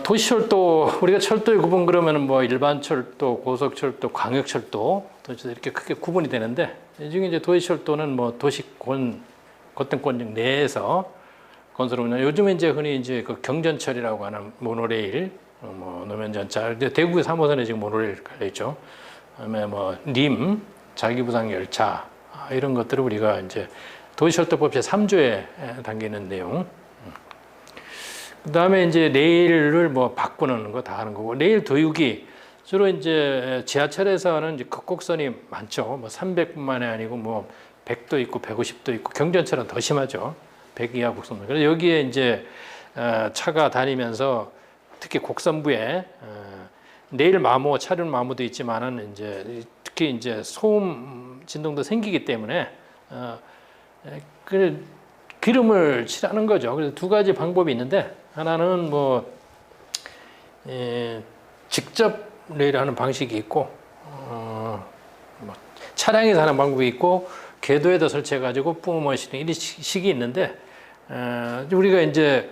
도시철도, 우리가 철도의 구분 그러면은 뭐 일반 철도, 고속철도, 광역철도 이렇게 크게 구분이 되는데, 이 중에 이제 도시철도는 뭐 도시권, 거점권 내에서 건설하는, 요즘에 이제 흔히 이제 그 경전철이라고 하는 모노레일, 뭐 노면전차, 이제 대구의 3호선에 지금 모노레일 깔려 있죠. 그다음에 뭐 림, 자기부상 열차, 이런 것들을 우리가 이제 도시철도법 제3조에 담기는 내용. 그다음에 이제 레일을 뭐 바꾸는 거 다 하는 거고, 레일 도입이 주로 이제 지하철에서는 이제 극곡선이 많죠. 뭐 300뿐만이 아니고 뭐 100도 있고 150도 있고, 경전철은 더 심하죠. 100 이하 곡선. 그래서 여기에 이제 차가 다니면서 특히 곡선부에 레일 마모, 차륜 마모도 있지만은 이제 특히 이제 소음 진동도 생기기 때문에 그 기름을 칠하는 거죠. 그래서 두 가지 방법이 있는데, 하나는 뭐 직접 레일하는 방식이 있고, 뭐 차량에서 하는 방법이 있고, 궤도에다 설치해가지고 뿜어마시는 이런 식이 있는데, 우리가 이제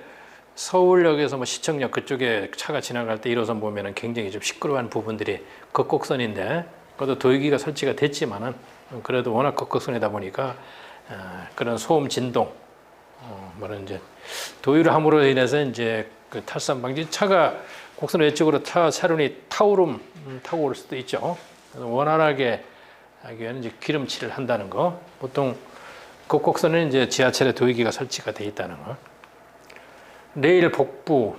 서울역에서 뭐 시청역 그쪽에 차가 지나갈 때 1호선 보면은 굉장히 좀 시끄러워하는 부분들이 극곡선인데, 그것도 도유기가 설치가 됐지만은 그래도 워낙 극곡선이다 보니까 그런 소음 진동, 뭐는 이제 도유를 함으로 인해서 이제 그 탈선 방지, 차가 곡선 외쪽으로 차륜이 타고 올 수도 있죠. 그래서 원활하게 하기 위해서는 이제 기름칠을 한다는 거. 보통 극곡선은 이제 지하철에 도유기가 설치가 돼 있다는 거. 레일 복부,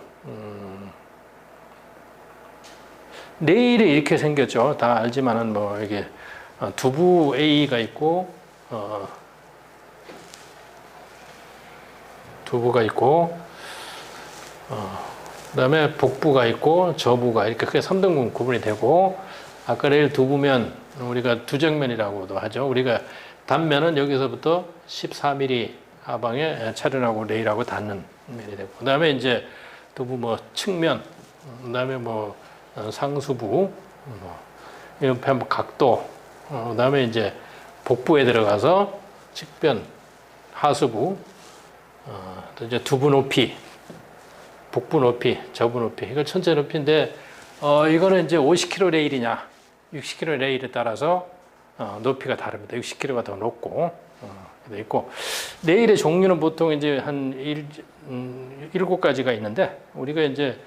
레일이 이렇게 생겼죠. 다 알지만은 뭐 이게 두부 A가 있고, 두부가 있고, 그다음에 복부가 있고 저부가 이렇게 크게 3등분 구분이 되고, 아까 레일 두부면 우리가 두정면이라고도 하죠. 우리가 단면은 여기서부터 14mm 하방에 차륜하고 레일하고 닿는 면이 되고, 그다음에 이제 두부 뭐 측면, 그다음에 뭐 상수부, 뭐 옆에 뭐 각도, 그다음에 이제 복부에 들어가서 측변, 하수부, 또 이제 두부 높이, 복부 높이, 저부 높이, 이걸 전체 높이인데, 이거는 이제 50km 레일이냐, 60km 레일에 따라서 높이가 다릅니다. 60km가 더 높고, 돼 있고, 레일의 종류는 보통 이제 한 7가지가 있는데, 우리가 이제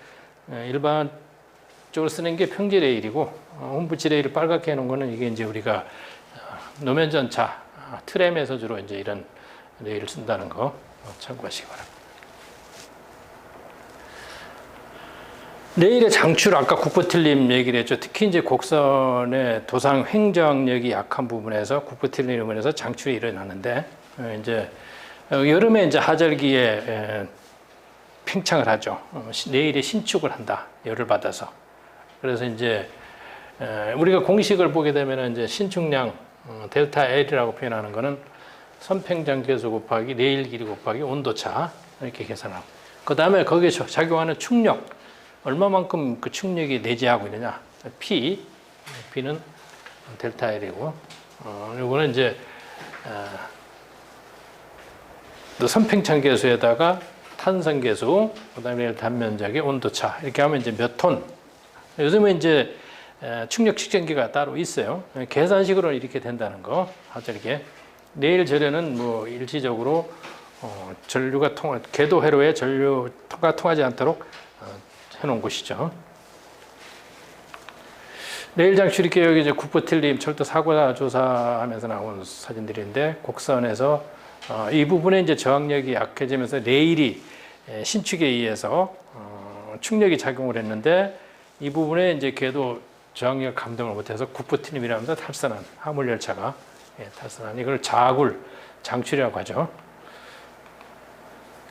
일반적으로 쓰는 게 평지 레일이고, 홈부치 레일을 빨갛게 해놓은 거는 이게 이제 우리가 노면전차, 트램에서 주로 이제 이런 레일을 쓴다는 거 참고하시기 바랍니다. 레일의 장출, 아까 국부틀림 얘기를 했죠. 특히 이제 곡선의 도상 횡정력이 약한 부분에서 국부틀림으로 인해서 장출이 일어나는데, 이제 여름에 이제 하절기에 팽창을 하죠. 레일에 신축을 한다. 열을 받아서. 그래서 이제 우리가 공식을 보게 되면 이제 신축량 델타 L이라고 표현하는 거는 선팽장 계수 곱하기 레일 길이 곱하기 온도차, 이렇게 계산하고, 그 다음에 거기에 작용하는 충력, 얼마만큼 그 충력이 내재하고 있느냐. P는 델타 L이고, 요거는 이제 선팽창 계수에다가 탄성 계수, 그다음에 단면적의 온도차, 이렇게 하면 이제 몇 톤. 요즘에 이제 충력 측정기가 따로 있어요. 계산식으로 이렇게 된다는 거. 하절기에 레일 절에는 뭐 일시적으로 전류가 궤도 회로에 전류가 통하지 않도록 해놓은 곳이죠. 레일 장출, 이렇게 여기 이제 국부틀림 철도 사고 조사하면서 나온 사진들인데, 곡선에서 이 부분에 이제 저항력이 약해지면서 레일이 신축에 의해서 충력이 작용을 했는데, 이 부분에 이제 궤도 저항력 감당을 못해서 국부틀림이라면서 탈선한 화물 열차가 탈선한, 이걸 자굴 장출이라고 하죠.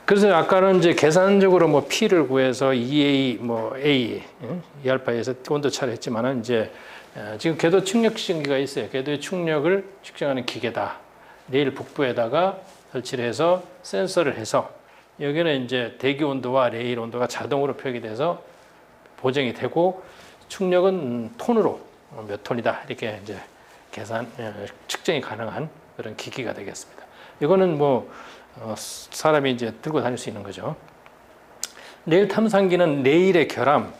그래서 아까는 이제 계산적으로 뭐 P를 구해서 EA, 뭐 A, E알파에서 온도차를 했지만은, 이제 지금 궤도 충력 측정기가 있어요. 궤도의 충력을 측정하는 기계다. 레일 북부에다가 설치를 해서 센서를 해서, 여기는 이제 대기 온도와 레일 온도가 자동으로 표기돼서 보정이 되고, 충력은 톤으로 몇 톤이다, 이렇게 이제 측정이 가능한 그런 기기가 되겠습니다. 이거는 뭐 사람이 이제 들고 다닐 수 있는 거죠. 레일 탐상기는 레일의 결함,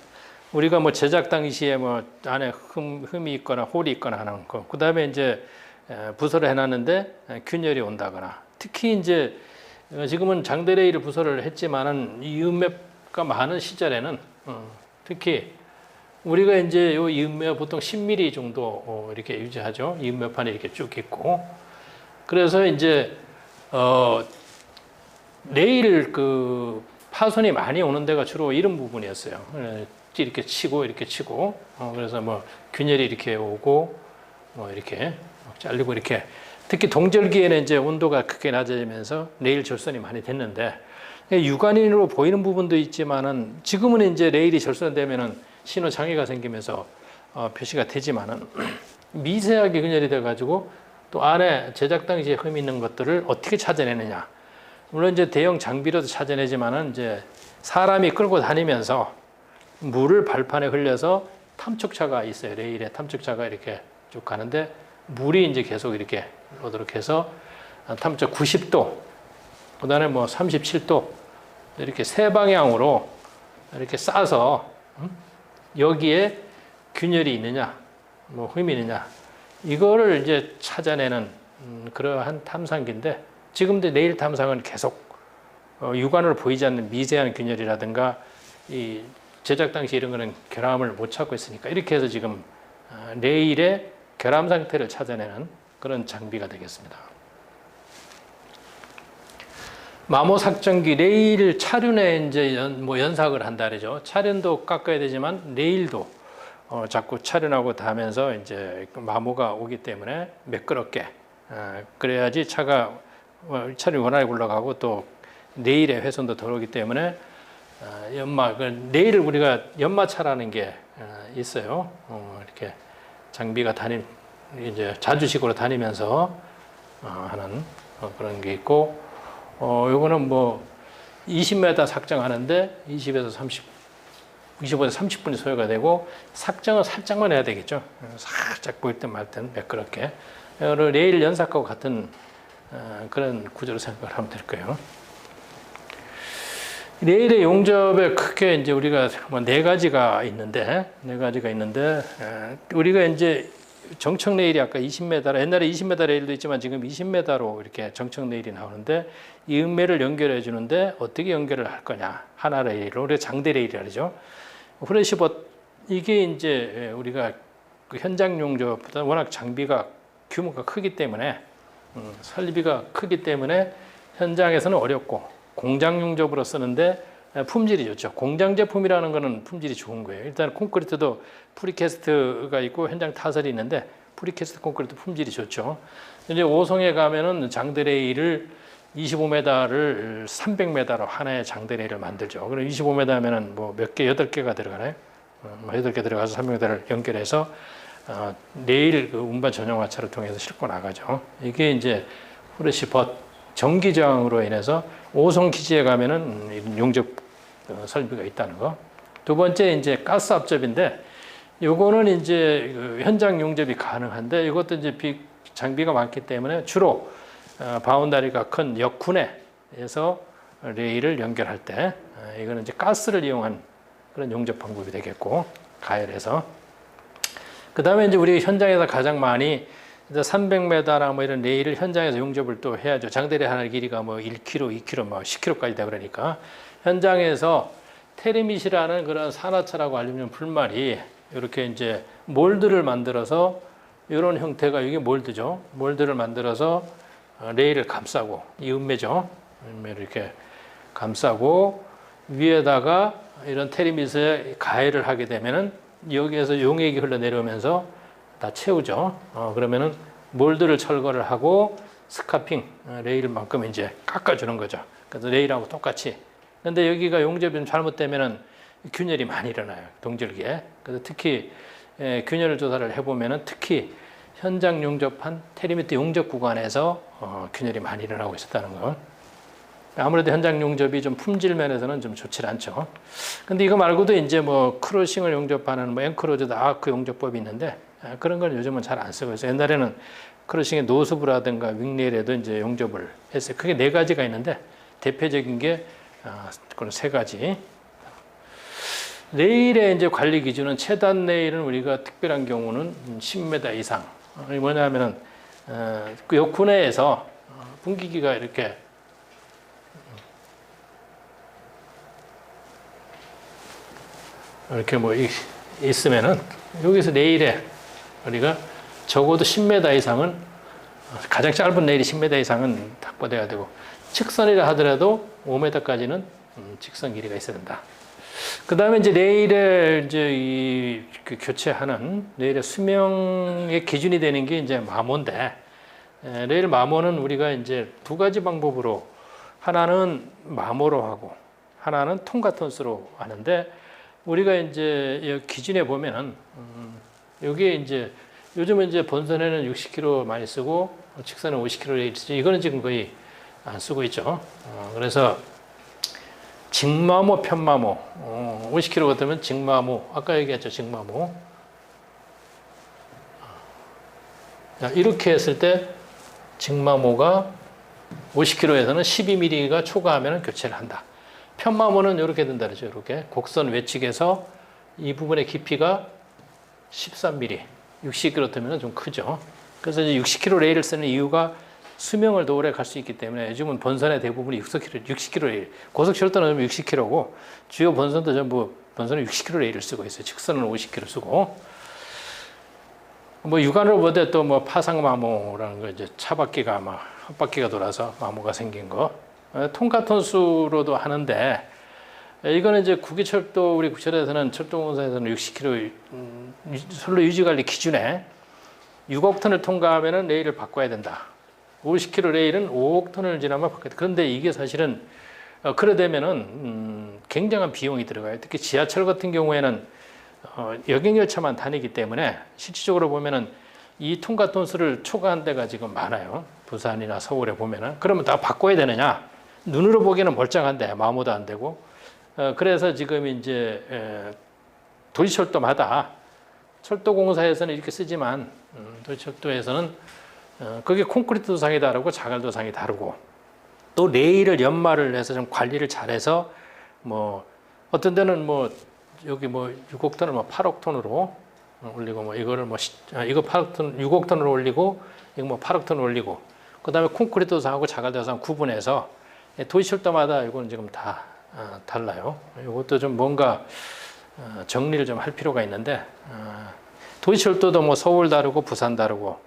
우리가 뭐 제작 당시에 뭐 안에 흠이 있거나 홀이 있거나 하는 거, 그 다음에 이제 부설을 해놨는데 균열이 온다거나, 특히 이제 지금은 장대 레일을 부설을 했지만은 이음매가 많은 시절에는 특히 우리가 이제 요 이음매가 보통 10mm 정도 이렇게 유지하죠. 이음매판이 이렇게 쭉 있고, 그래서 이제 레일 그 파손이 많이 오는 데가 주로 이런 부분이었어요. 이렇게 치고 이렇게 치고, 그래서 뭐 균열이 이렇게 오고 뭐 이렇게 잘리고, 이렇게 특히 동절기에는 이제 온도가 크게 낮아지면서 레일 절선이 많이 됐는데, 육안으로 보이는 부분도 있지만은 지금은 이제 레일이 절선되면은 신호 장애가 생기면서 표시가 되지만은 미세하게 균열이 돼가지고 또 안에 제작 당시에 흠이 있는 것들을 어떻게 찾아내느냐. 물론 이제 대형 장비로도 찾아내지만은 이제 사람이 끌고 다니면서 물을 발판에 흘려서 탐축차가 있어요. 레일에 탐축차가 이렇게 쭉 가는데 물이 이제 계속 이렇게 오도록 해서 탐축 90도, 그다음에 뭐 37도 이렇게 세 방향으로 이렇게 싸서 여기에 균열이 있느냐, 뭐 흠이 있느냐, 이거를 이제 찾아내는 그러한 탐상기인데, 지금도 레일 탐상은 계속 육안으로 보이지 않는 미세한 균열이라든가 이 제작 당시 이런 거는 결함을 못 찾고 있으니까 이렇게 해서 지금 레일의 결함 상태를 찾아내는 그런 장비가 되겠습니다. 마모 삭정기, 레일 차륜에 이제 연삭을 한다 그러죠. 차륜도 깎아야 되지만 레일도 자꾸 차륜하고 닿으면서 이제 마모가 오기 때문에 매끄럽게 그래야지 차가 차륜이 원활하게 굴러가고 또 레일의 훼손도 덜 오기 때문에 레일을 우리가 연마차라는 게 있어요. 이렇게 장비가 이제 자주식으로 다니면서 하는 그런 게 있고, 요거는 뭐 20m 삭정하는데 20에서 25에서 30분이 소요가 되고, 삭정은 살짝만 해야 되겠죠. 살짝 보일 땐 말 땐 매끄럽게. 레일 연삭하고 같은 그런 구조로 생각을 하면 될 거예요. 레일의 용접에 크게 이제 우리가 뭐 네 가지가 있는데 우리가 이제 정청 레일이 아까 20m, 옛날에 20m 레일도 있지만 지금 20m로 이렇게 정청 레일이 나오는데, 이 음매를 연결해 주는데 어떻게 연결을 할 거냐, 하나 레일로, 우리가 장대 레일이라 그러죠. 후레시벗, 이게 이제 우리가 그 현장 용접보다 워낙 장비가 규모가 크기 때문에 설비가 크기 때문에 현장에서는 어렵고, 공장 용접으로 쓰는데 품질이 좋죠. 공장 제품이라는 거는 품질이 좋은 거예요. 일단 콘크리트도 프리캐스트가 있고 현장 타설이 있는데 프리캐스트 콘크리트 품질이 좋죠. 이제 오송에 가면은 장대 레일을 25m를 300m로 하나의 장대 레일을 만들죠. 그럼 25m면은 뭐 몇 개, 8개가 들어가나요? 8개 들어가서 300m를 연결해서 레일 그 운반 전용화차를 통해서 싣고 나가죠. 이게 이제 후레시벗 전기 저항으로 인해서 오송 기지에 가면은 용접 설비가 있다는 거. 두 번째 이제 가스 압접인데, 요거는 이제 현장 용접이 가능한데, 이것도 이제 장비가 많기 때문에 주로 바운다리가 큰 역군에서 레일을 연결할 때 이거는 이제 가스를 이용한 그런 용접 방법이 되겠고, 가열해서. 그 다음에 이제 우리 현장에서 가장 많이 300m나 뭐 이런 레일을 현장에서 용접을 또 해야죠. 장대레 하나 길이가 뭐 1km, 2km, 뭐 10km까지 되고 그러니까 현장에서 테르밋이라는 그런 산화철하고 알루미늄 불말이 이렇게 이제 몰드를 만들어서, 이런 형태가 이게 몰드죠. 몰드를 만들어서 레일을 감싸고, 이 음매죠. 음매를 이렇게 감싸고 위에다가 이런 테르밋에 가열을 하게 되면은 여기에서 용액이 흘러내려오면서 다 채우죠. 그러면은 몰드를 철거를 하고 스카핑 레일만큼 이제 깎아주는 거죠. 그래서 레일하고 똑같이. 근데 여기가 용접이 좀 잘못되면은 균열이 많이 일어나요. 동절기에. 그래서 특히 균열 조사를 해보면은 특히 현장 용접한 테르밋 용접 구간에서 균열이 많이 일어나고 있었다는 거. 아무래도 현장 용접이 좀 품질 면에서는 좀 좋지 않죠. 근데 이거 말고도 이제 뭐 크로싱을 용접하는 뭐 앵크로즈드 아크 용접법이 있는데, 그런 걸 요즘은 잘 안 쓰고 있어요. 옛날에는 크로싱의 노스부라든가 윙레일에도 이제 용접을 했어요. 크게 네 가지가 있는데 대표적인 게 그런 세 가지 레일의 이제 관리 기준은 최단 레일은 우리가 특별한 경우는 10m 이상. 이게 뭐냐면은 그 구내에서 분기기가 이렇게 뭐 있으면은 여기서 레일에 우리가 적어도 10m 이상은 가장 짧은 레일이 10m 이상은 확보돼야 되고 직선이라 하더라도 5m까지는 직선 길이가 있어야 된다. 그 다음에 이제 레일을 이제 그 교체하는 레일의 수명의 기준이 되는 게 이제 마모인데, 레일 마모는 우리가 이제 두 가지 방법으로, 하나는 마모로 하고 하나는 통과톤수로 하는데, 우리가 이제 기준에 보면은 여기에 이제 요즘은 이제 본선에는 60km 많이 쓰고 직선은 50km 레일 쓰죠. 이거는 지금 거의 안 쓰고 있죠. 그래서 직마모, 편마모, 50km 같으면 직마모, 아까 얘기했죠, 직마모. 자, 이렇게 했을 때 직마모가 50km에서는 12mm가 초과하면 교체를 한다. 편마모는 이렇게 된다 그러죠. 이렇게 곡선 외측에서 이 부분의 깊이가 13mm, 60km 되면 좀 크죠. 그래서 이제 60km 레일을 쓰는 이유가 수명을 더 오래 갈 수 있기 때문에, 요즘은 본선의 대부분이 60km 레일, 고속철도는 60km고 주요 본선도 전부 본선은 60km 레일을 쓰고 있어요. 직선은 50km 쓰고. 뭐 육안으로 보되 또 뭐 파상마모라는 거, 이제 차바퀴가 막 헛바퀴가 돌아서 마모가 생긴 거, 통과톤수로도 하는데, 이거는 이제 국유철도, 우리 국철에서는 철도공사에서는 60km 선로 유지관리 기준에 6억 톤을 통과하면은 레일을 바꿔야 된다. 50km 레일은 5억 톤을 지나면 바꿔야 돼. 그런데 이게 사실은 그래 되면은 굉장한 비용이 들어가요. 특히 지하철 같은 경우에는 여객열차만 다니기 때문에 실질적으로 보면은 이 통과 톤수를 초과한 데가 지금 많아요. 부산이나 서울에 보면은. 그러면 다 바꿔야 되느냐? 눈으로 보기에는 멀쩡한데 마모도 안 되고. 그래서 지금 이제 도시철도마다, 철도공사에서는 이렇게 쓰지만 도시철도에서는 그게 콘크리트 도상이 다르고 자갈 도상이 다르고, 또 레일을 연마를 해서 좀 관리를 잘해서 뭐 어떤 데는 뭐 여기 뭐 6억 톤을 뭐 8억 톤으로 올리고, 뭐 이거를 뭐 이거 8억 톤, 6억 톤으로 올리고, 이거 뭐 8억 톤을 올리고, 그다음에 콘크리트 도상하고 자갈 도상 구분해서 도시철도마다 이거는 지금 다 달라요. 이것도 좀 뭔가 정리를 좀 할 필요가 있는데, 도시철도도 뭐 서울 다르고 부산 다르고,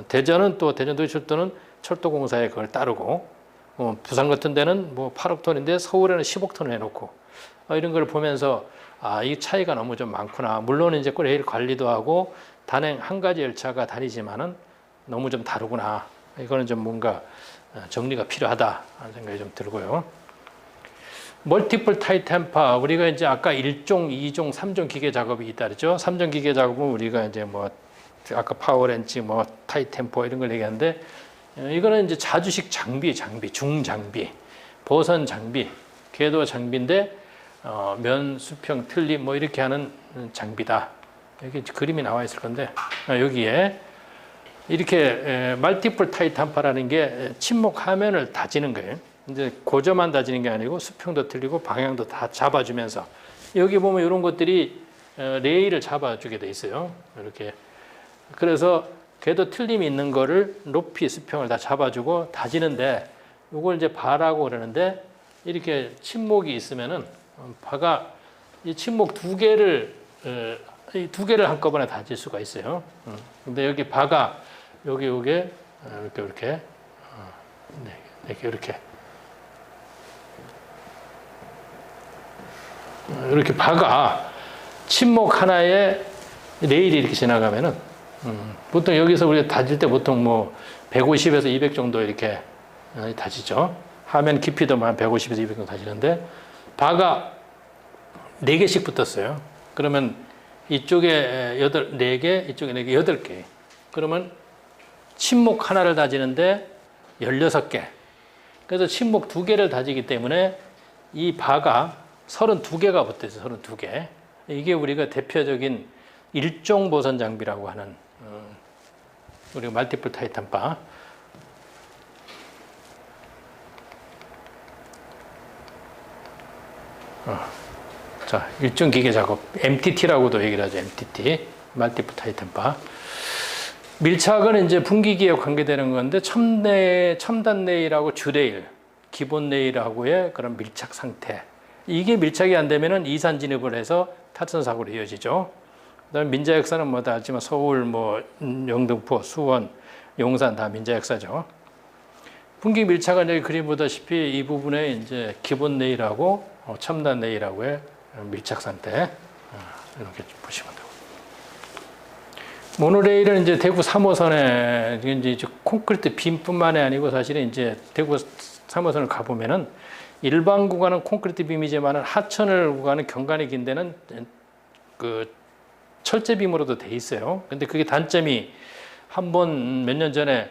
대전은 또 대전도시철도는 철도공사에 그걸 따르고, 부산 같은 데는 뭐 8억 톤인데 서울에는 10억 톤을 해놓고, 이런 걸 보면서 이 차이가 너무 좀 많구나. 물론 이제 레일 관리도 하고 단행 한 가지 열차가 다니지만은 너무 좀 다르구나. 이거는 좀 뭔가 정리가 필요하다 하는 생각이 좀 들고요. 멀티플 타이 템파, 우리가 이제 아까 1종, 2종, 3종 기계 작업이 있다 그랬죠. 3종 기계 작업은 우리가 이제 뭐 아까 파워렌치, 뭐 타이 템포 이런 걸 얘기하는데, 이거는 이제 자주식 장비, 중장비, 보선 장비, 궤도 장비인데 면, 수평, 틀림 뭐 이렇게 하는 장비다. 여기 그림이 나와 있을 건데, 여기에 이렇게 멀티플 타이 템파라는 게 침목 하면을 다지는 거예요. 이제 고점만 다지는 게 아니고 수평도 틀리고 방향도 다 잡아주면서, 여기 보면 이런 것들이 레일을 잡아주게 돼 있어요. 이렇게. 그래서 궤도 틀림이 있는 거를 높이 수평을 다 잡아주고 다지는데, 이걸 이제 바라고 그러는데, 이렇게 침목이 있으면은 바가 이 침목 두 개를 한꺼번에 다질 수가 있어요. 근데 여기 바가 요게 이렇게 이렇게 바가 침목 하나에 레일이 이렇게 지나가면은, 보통 여기서 우리가 다질 때 보통 뭐 150에서 200 정도 이렇게 다지죠. 하면 깊이도 한 150에서 200 정도 다지는데, 바가 4개씩 붙었어요. 그러면 이쪽에 4개, 이쪽에 4개, 8개. 그러면 침목 하나를 다지는데 16개. 그래서 침목 2개를 다지기 때문에 이 바가 32개가 붙어있어요. 32개. 이게 우리가 대표적인 일종 보선 장비라고 하는, 우리가 멀티플 타이 템파. 자, 일종 기계 작업, MTT라고도 얘기를 하죠. MTT, 멀티플 타이탄 바. 밀착은 이제 분기기에 관계되는 건데 첨단 레일하고 주 레일, 기본 레일하고의 그런 밀착 상태. 이게 밀착이 안 되면은 이산 진입을 해서 타선 사고로 이어지죠. 그다음에 민자 역사는 뭐 다 알지만 서울, 뭐 영등포, 수원, 용산 다 민자 역사죠. 분기 밀착은 여기 그림 보다시피 이 부분에 이제 기본 레일하고 첨단 레일하고의 밀착 상태 이렇게 보시면 되고. 모노레일은 이제 대구 3호선에 이제 콘크리트 빔뿐만이 아니고 사실은 이제 대구 3호선을 가보면은 일반 구간은 콘크리트 빔이지만은 하천을 구간은 경관이 긴 데는 그 철제 빔으로도 돼 있어요. 근데 그게 단점이 한 번 몇 년 전에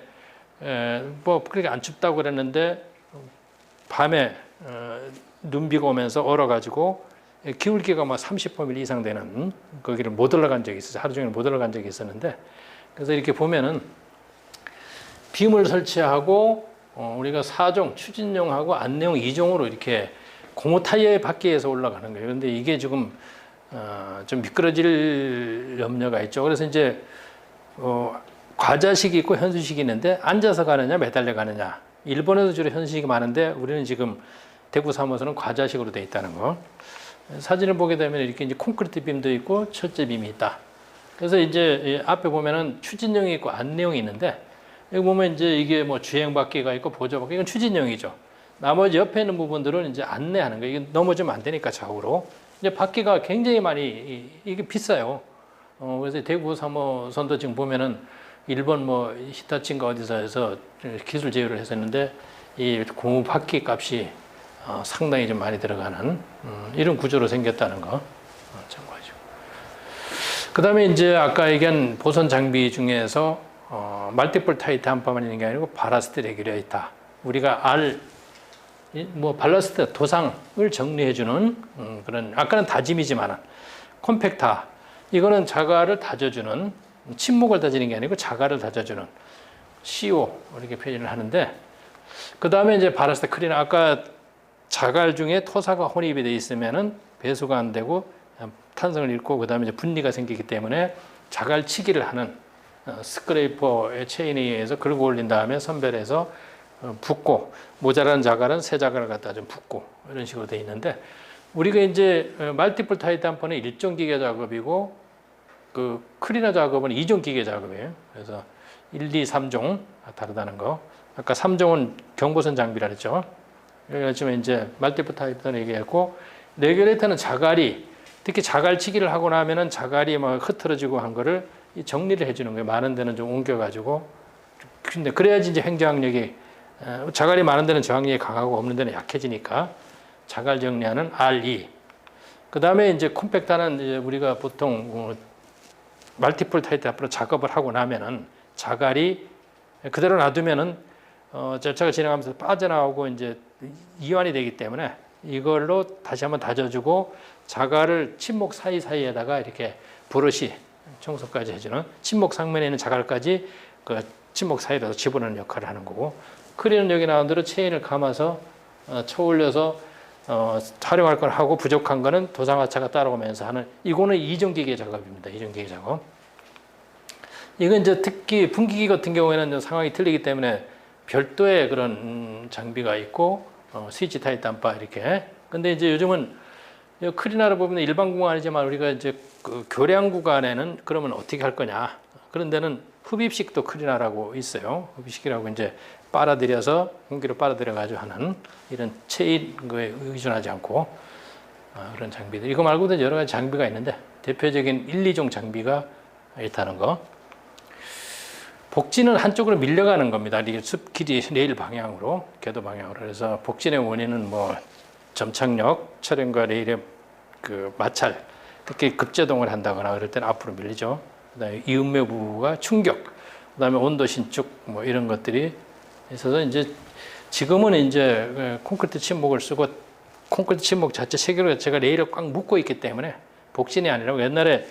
뭐 그렇게 안 춥다고 그랬는데 밤에 눈비가 오면서 얼어가지고 기울기가 막 30mm 이상 되는 거기를 못 올라간 적이 있었어요. 하루 종일 못 올라간 적이 있었는데 그래서 이렇게 보면은 빔을 설치하고 우리가 4종 추진용하고 안내용 2종으로 이렇게 고무 타이어에 바퀴에서 올라가는 거예요. 그런데 이게 지금 좀 미끄러질 염려가 있죠. 그래서 이제 과자식이 있고 현수식이 있는데 앉아서 가느냐 매달려 가느냐. 일본에도 주로 현수식이 많은데 우리는 지금 대구 3호선은 과자식으로 되어 있다는 거. 사진을 보게 되면 이렇게 이제 콘크리트 빔도 있고 철제 빔이 있다. 그래서 이제 앞에 보면은 추진용이 있고 안내용이 있는데 여기 보면 이제 이게 뭐 주행 바퀴가 있고 보조 바퀴 이건 추진용이죠. 나머지 옆에 있는 부분들은 이제 안내하는 거예요. 이게 넘어지면 안 되니까 좌우로. 이제 바퀴가 굉장히 많이 이게 비싸요. 그래서 대구 3호선도 지금 보면은 일본 뭐 히타치인가 어디서 해서 기술 제휴를 했었는데 이 고무 바퀴 값이 상당히 좀 많이 들어가는 이런 구조로 생겼다는 거 참고하죠. 그 다음에 이제 아까 얘기한 보선 장비 중에서 멀티플 타이탄뿐만 있는 게 아니고 바라스트 레귤레이터. 우리가 발라스트 도상을 정리해주는 그런 아까는 다짐이지만은 콤팩터 이거는 자갈을 다져주는 침목을 다지는 게 아니고 자갈을 다져주는 CO 이렇게 표현을 하는데 그 다음에 이제 바라스트 클리너 아까 자갈 중에 토사가 혼입이 돼 있으면은 배수가 안 되고 탄성을 잃고 그 다음에 이제 분리가 생기기 때문에 자갈 치기를 하는 스크레이퍼의 체인에 의해서 긁어 올린 다음에 선별해서 붓고 모자란 자갈은 새 자갈을 갖다 좀 붓고 이런 식으로 돼 있는데 우리가 이제 멀티플 타이탄폰은 일종 기계 작업이고 그 클리너 작업은 2종 기계 작업이에요. 그래서 1, 2, 3종 다르다는 거. 아까 3종은 경보선 장비라 그랬죠. 그렇지만 이제 멀티플 타이탄을 얘기했고 레귤레이터는 자갈이 특히 자갈치기를 하고 나면은 자갈이 막 흐트러지고 한 거를 정리를 해주는 거예요. 많은 데는 좀 옮겨가지고. 근데 그래야지 이제 횡저항력이 자갈이 많은 데는 저항력이 강하고 없는 데는 약해지니까 자갈 정리하는 RE. 그 다음에 이제 콤팩터는 이제 우리가 보통 멀티플 타이탄 앞으로 작업을 하고 나면은 자갈이 그대로 놔두면은 절차가 진행하면서 빠져나오고 이제 이완이 되기 때문에 이걸로 다시 한번 다져주고 자갈을 침목 사이사이에다가 이렇게 브러시 청소까지 해주는 침목 상면에 있는 자갈까지 그 침목 사이로 집어넣는 역할을 하는 거고 크리는 여기 나온 대로 체인을 감아서 쳐올려서 활용할 걸 하고 부족한 거는 도상하차가 따라오면서 하는 이거는 이종기계 작업입니다. 이종기계 작업. 이건 이제 특히 분기기 같은 경우에는 상황이 틀리기 때문에 별도의 그런 장비가 있고 스위치 타이탄바 이렇게. 근데 이제 요즘은 크리나를 보면 일반 구간이지만 우리가 이제 그 교량 구간에는 그러면 어떻게 할 거냐. 그런 데는 흡입식도 크리나라고 있어요. 흡입식이라고 이제 빨아들여서 공기로 빨아들여 가지고 하는 이런 체인 거에 의존하지 않고 그런 장비들. 이거 말고도 여러 가지 장비가 있는데 대표적인 1, 2종 장비가 있다는 거. 복진은 한쪽으로 밀려가는 겁니다. 이게 숲 길이 레일 방향으로, 궤도 방향으로. 그래서 복진의 원인은 뭐 점착력, 차량과 레일의 그 마찰, 특히 급제동을 한다거나 그럴 때는 앞으로 밀리죠. 그다음에 이음매 부가 충격, 그다음에 온도 신축 뭐 이런 것들이 있어서 이제 지금은 이제 콘크리트 침목을 쓰고 콘크리트 침목 자체 체결 자체가 레일을 꽉 묶고 있기 때문에 복진이 아니라 옛날에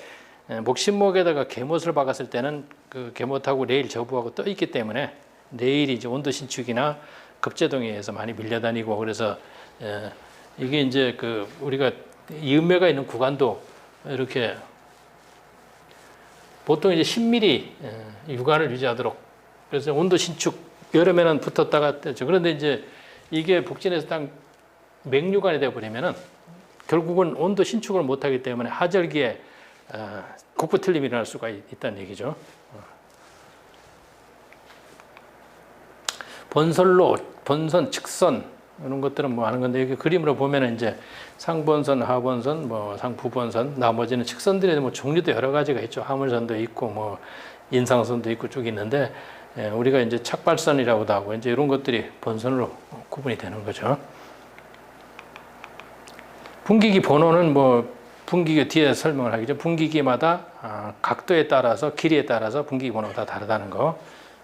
목신목에다가 개못을 박았을 때는 그 개못하고 레일 저부하고 떠 있기 때문에 레일이 이제 온도 신축이나 급제동에 의해서 많이 밀려다니고 그래서 이게 이제 그 우리가 이음매가 있는 구간도 이렇게 보통 이제 10mm 유관을 유지하도록, 그래서 온도 신축, 여름에는 붙었다가 떼죠. 그런데 이제 이게 북진에서 딱 맹유관이 되어 버리면은 결국은 온도 신축을 못하기 때문에 하절기에 국부 틀림이 일어날 수가 있다는 얘기죠. 번설로, 번선, 직선 이런 것들은 뭐 하는 건데, 여기 그림으로 보면은 이제 상번선, 하번선, 뭐 상부번선, 나머지는 직선들이 뭐 종류도 여러 가지가 있죠. 화물선도 있고 뭐 인상선도 있고 쭉 있는데, 우리가 이제 착발선이라고도 하고 이제 이런 것들이 번선으로 구분이 되는 거죠. 분기기 번호는 뭐 분기기 뒤에 설명을 하겠죠. 분기기마다 각도에 따라서, 길이에 따라서 분기기 번호가 다 다르다는 거.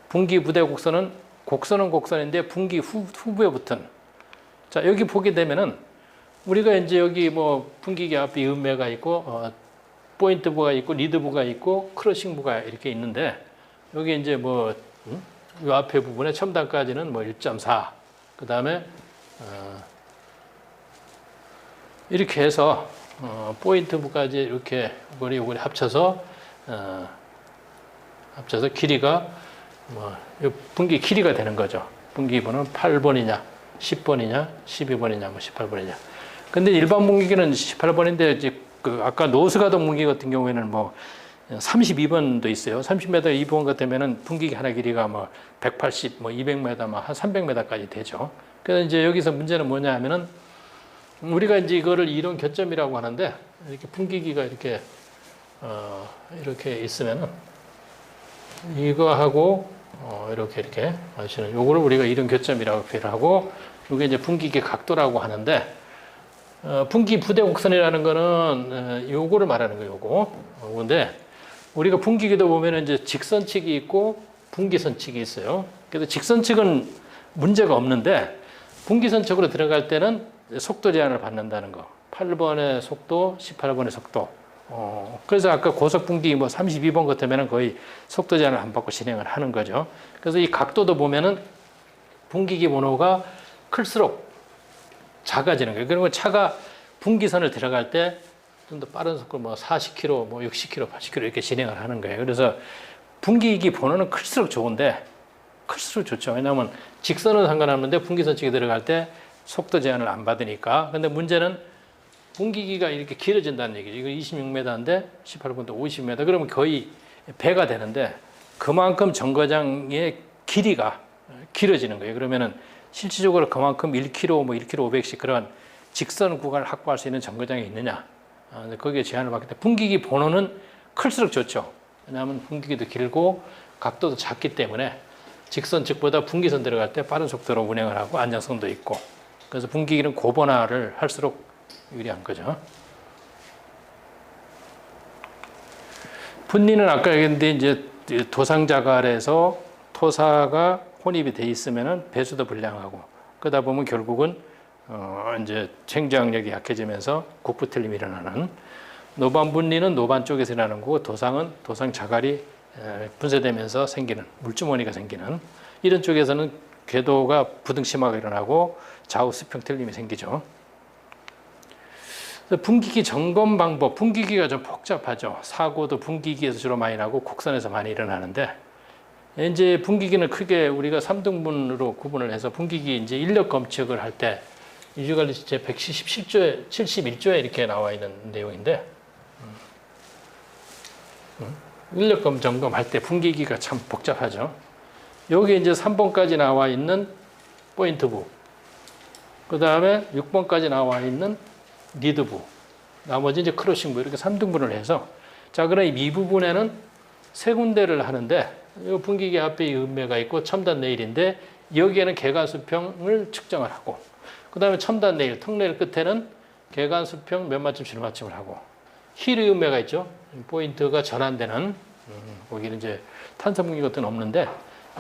분기 부대 곡선은 곡선인데 분기 후부에 붙은. 자, 여기 보게 되면은 우리가 이제 여기 뭐 분기기 앞에 음매가 있고 포인트부가 있고 리드부가 있고 크러싱부가 이렇게 있는데, 여기 이제 뭐 이 앞에 부분에 첨단까지는 뭐 1.4, 그 다음에 이렇게 해서 포인트부까지 이렇게 요거리 합쳐서 길이가 뭐 분기 길이가 되는 거죠. 분기번호는 8번이냐, 10번이냐, 12번이냐, 뭐 18번이냐. 근데 일반 분기기는 18번인데 이제 그 아까 노스가동 분기 같은 경우에는 뭐 32번도 있어요. 30m 2번 같으면은 분기기 하나 길이가 뭐 180, 뭐 200m, 뭐 한 300m까지 되죠. 그래서 이제 여기서 문제는 뭐냐 하면은 우리가 이제 이거를 이론 교점이라고 하는데, 이렇게 분기기가 이렇게 이렇게 있으면은 이거하고 이렇게 하시는 요거를 우리가 이론 교점이라고 표현하고, 이게 이제 분기기 각도라고 하는데, 분기 부대 곡선이라는 거는 요거를 말하는 거예요. 요건데 우리가 분기기도 보면은 이제 직선측이 있고 분기선측이 있어요. 그래서 직선측은 문제가 없는데 분기선측으로 들어갈 때는 속도 제한을 받는다는 거. 8번의 속도, 18번의 속도. 그래서 아까 고속 분기 뭐 32번 같으면은 거의 속도 제한을 안 받고 진행을 하는 거죠. 그래서 이 각도도 보면은 분기기 번호가 클수록 작아지는 거예요. 그리고 차가 분기선을 들어갈 때 좀 더 빠른 속도, 뭐 40km, 뭐 60km, 80km 이렇게 진행을 하는 거예요. 그래서 분기기 번호는 클수록 좋은데, 클수록 좋죠. 왜냐하면 직선은 상관없는데 분기선 측에 들어갈 때 속도 제한을 안 받으니까. 근데 문제는 분기기가 이렇게 길어진다는 얘기죠. 이거 26m인데 18번도 50m. 그러면 거의 배가 되는데 그만큼 정거장의 길이가 길어지는 거예요. 그러면은 실질적으로 그만큼 1km, 뭐 1km 500씩 그런 직선 구간을 확보할 수 있는 정거장이 있느냐. 거기에 제한을 받기 때문에 분기기 번호는 클수록 좋죠. 왜냐하면 분기기도 길고 각도도 작기 때문에 직선 측보다 분기선 들어갈 때 빠른 속도로 운행을 하고 안정성도 있고, 그래서 분기기는 고번화를 할수록 유리한 거죠. 분리는 아까 얘기했는데 이제 도상자갈에서 토사가 혼입이 돼 있으면은 배수도 불량하고, 그러다 보면 결국은 이제 생장력이 약해지면서 국부 틀림이 일어나는. 노반 분리는 노반 쪽에서 일어나는 거고, 도상은 도상 자갈이 분쇄되면서 생기는 물주머니가 생기는, 이런 쪽에서는 궤도가 부등심화가 일어나고 좌우 수평 틀림이 생기죠. 분기기 점검 방법, 분기기가 좀 복잡하죠. 사고도 분기기에서 주로 많이 나고 곡선에서 많이 일어나는데, 이제 분기기는 크게 우리가 3등분으로 구분을 해서 분기기 이제 인력 검측을 할 때 유지관리 제 177조에 71조에 이렇게 나와 있는 내용인데, 인력 점검할 때 분기기가 참 복잡하죠. 여기 이제 3번까지 나와 있는 포인트부, 그 다음에 6번까지 나와 있는 리드부, 나머지 이제 크로싱부, 이렇게 3등분을 해서, 자, 그럼 이 부분에는 세 군데를 하는데, 이 분기기 앞에 이 음매가 있고 첨단 레일인데, 여기에는 개간 수평을 측정을 하고, 그 다음에 첨단 레일, 턱 레일 끝에는 개간 수평 몇 맞춤, 줄 맞춤을 하고, 힐 음매가 있죠. 포인트가 전환되는, 거기는 이제 탄성 분기 같은 건 없는데,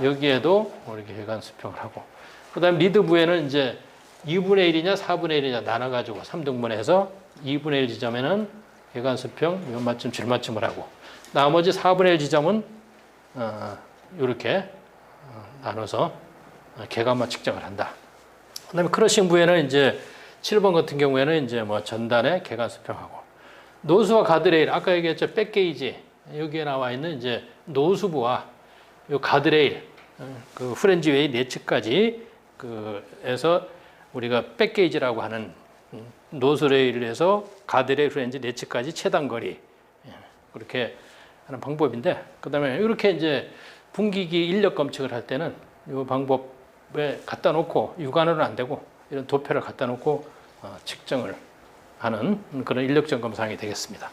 여기에도 이렇게 개간 수평을 하고, 그 다음에 리드부에는 이제 2분의 1이냐 4분의 1이냐 나눠가지고 3등분해서 2분의 1 지점에는 개간 수평 몇 맞춤, 줄 맞춤을 하고, 나머지 4분의 1 지점은 이렇게 나눠서 개간만 측정을 한다. 그 다음에 크러싱 부에는 이제 7번 같은 경우에는 이제 뭐 전단에 개간 수평하고 노수와 가드레일 아까 얘기했죠 백게이지 여기에 나와 있는 이제 노수부와 요 가드레일 그 후렌지 웨이 내측까지 그에서 우리가 백게이지라고 하는 노수레일에서 가드레일 후렌지 내측까지 최단 거리 그렇게 하는 방법인데 그다음에 이렇게 이제 분기기 인력 검측을 할 때는 이 방법에 갖다 놓고 육안으로는 안 되고 이런 도표를 갖다 놓고 측정을 하는 그런 인력 점검 사항이 되겠습니다.